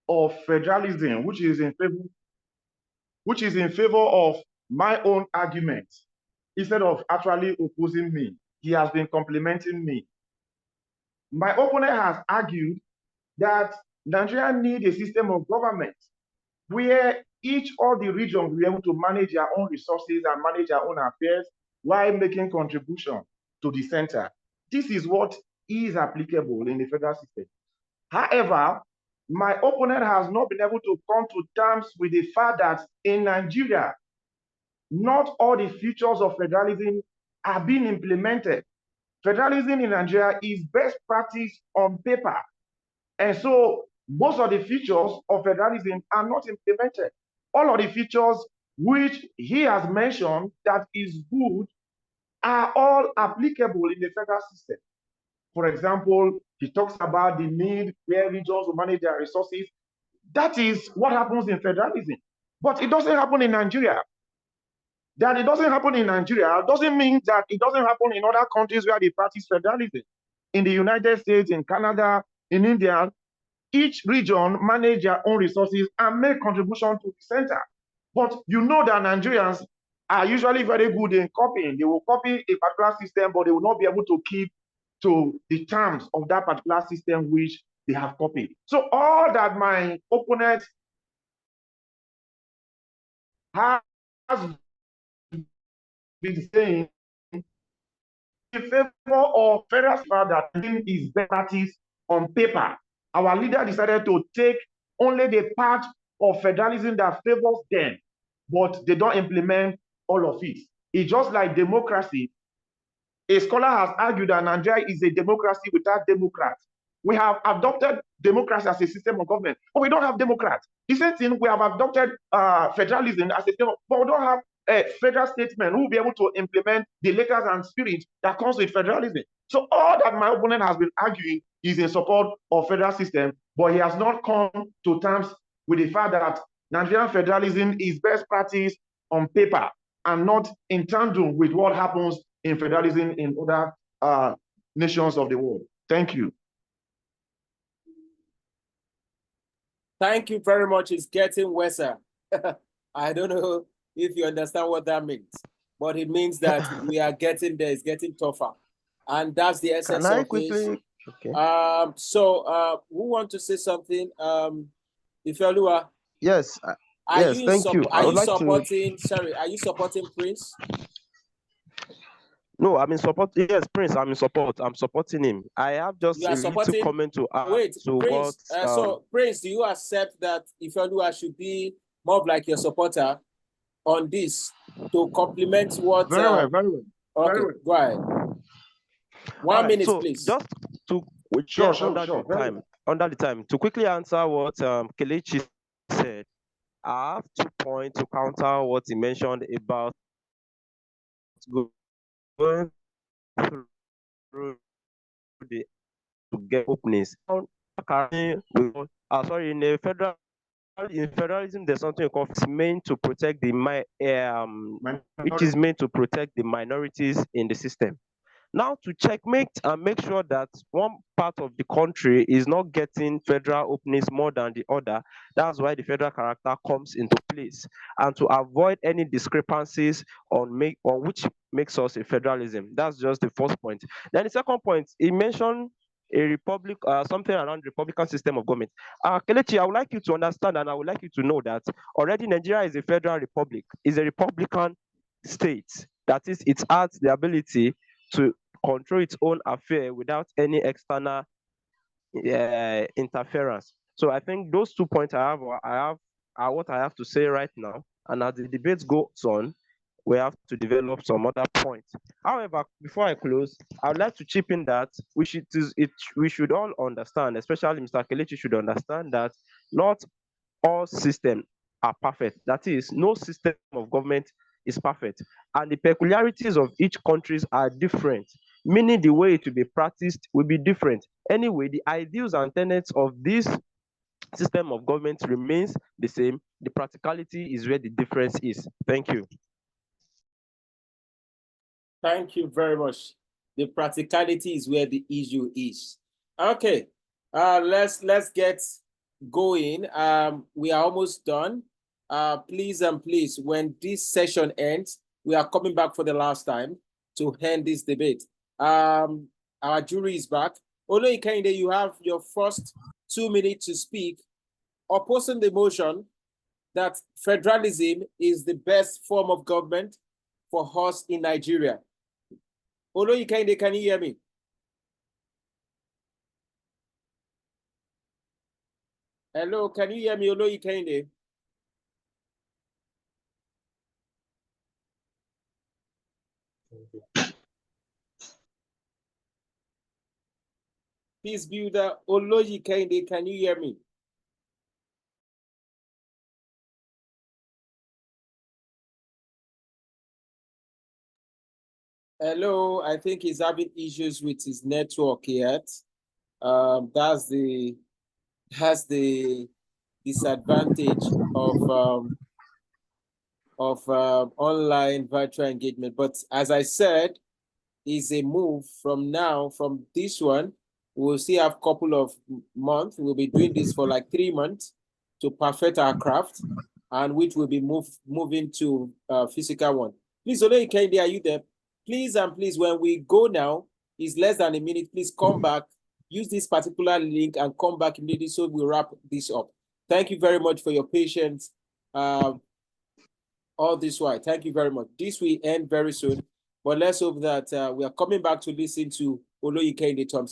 of federalism, which is in favor of my own argument, instead of actually opposing me. He has been complimenting me. My opponent has argued that Nigeria needs a system of government where each of the regions will be able to manage their own resources and manage their own affairs while making contribution to the center. This is what is applicable in the federal system. However, my opponent has not been able to come to terms with the fact that in Nigeria, not all the features of federalism are being implemented. Federalism in Nigeria is best practice on paper. And so most of the features of federalism are not implemented. All of the features which he has mentioned that is good are all applicable in the federal system. For example, he talks about the need where regions will manage their resources. That is what happens in federalism. But it doesn't happen in Nigeria. That it doesn't happen in Nigeria doesn't mean that it doesn't happen in other countries where they practice federalism. In the United States, in Canada, in India, each region manage their own resources and make contribution to the center. But you know that Nigerians are usually very good in copying. They will copy a particular system, but they will not be able to keep to the terms of that particular system which they have copied. So all that my opponent has been saying in favor of federal that is practice on paper. Our leader decided to take only the part of federalism that favors them, but they don't implement all of it. It's just like democracy. A scholar has argued that Nigeria is a democracy without Democrats. We have adopted democracy as a system of government, but we don't have Democrats. The same thing, we have adopted federalism as a system, but we don't have federal statesmen who will be able to implement the letters and spirit that comes with federalism. So all that my opponent has been arguing is in support of federal system, but he has not come to terms with the fact that Nigerian federalism is best practice on paper and not in tandem with what happens in federalism in other nations of the world. Thank you. Thank you very much. It's getting worse. I don't know if you understand what that means, but it means that we are getting there. It's getting tougher. And that's the essence of this. Okay. Who want to say something? Ifeoluwa. Yes. Are you supporting Prince? No, I'm in support. Yes, Prince, I'm in support. I'm supporting him. I have just a little comment to add. Wait, Prince, so Prince, do you accept that Ifeoluwa should be more of like your supporter on this to complement what? Very well. Okay, very well. Go ahead. One minute, so please. Just to under the time to quickly answer what Kelechi said. I have 2 points to counter what he mentioned about going through the to get openings. Sorry, in federalism, there's something called meant to protect the which is meant to protect the minorities in the system. Now, to checkmate and make sure that one part of the country is not getting federal openings more than the other, that's why the federal character comes into place. And to avoid any discrepancies on which makes us a federalism. That's just the first point. Then the second point, he mentioned a republic, something around Republican system of government. Kelechi, I would like you to understand and I would like you to know that already Nigeria is a federal republic, is a Republican state. That is, it has the ability to control its own affair without any external interference. So I think those 2 points are what I have to say right now. And as the debate goes on, we have to develop some other points. However, before I close, I would like to chip in that we should all understand, especially Mr. Kelechi should understand that not all systems are perfect. That is, no system of government is perfect. And the peculiarities of each country are different, meaning the way it will be practiced will be different. Anyway, the ideals and tenets of this system of government remains the same. The practicality is where the difference is. Thank you. Thank you very much. The practicality is where the issue is. Okay, let's get going. We are almost done. Please and please, when this session ends, we are coming back for the last time to end this debate. Our jury is back. Oloyi Kehinde, you have your first 2 minutes to speak, opposing the motion that federalism is the best form of government for us in Nigeria. Oloyi Kehinde, can you hear me? Hello, can you hear me, Oloyi Kehinde? Peace builder, Oloyi Kehinde, can you hear me? Hello, I think he's having issues with his network yet. That's the disadvantage of online virtual engagement. But as I said, is a move from now, from this one, we'll see a couple of months. We'll be doing this for like 3 months to perfect our craft, and which will be moving to physical one. Please, Oloyi Kehinde, are you there? Please and please, when we go now, it's less than a minute. Please come back, use this particular link and come back immediately so we wrap this up. Thank you very much for your patience. All this while. Thank you very much. This will end very soon, but let's hope that we are coming back to listen to Oloyi Kehinde Thompson.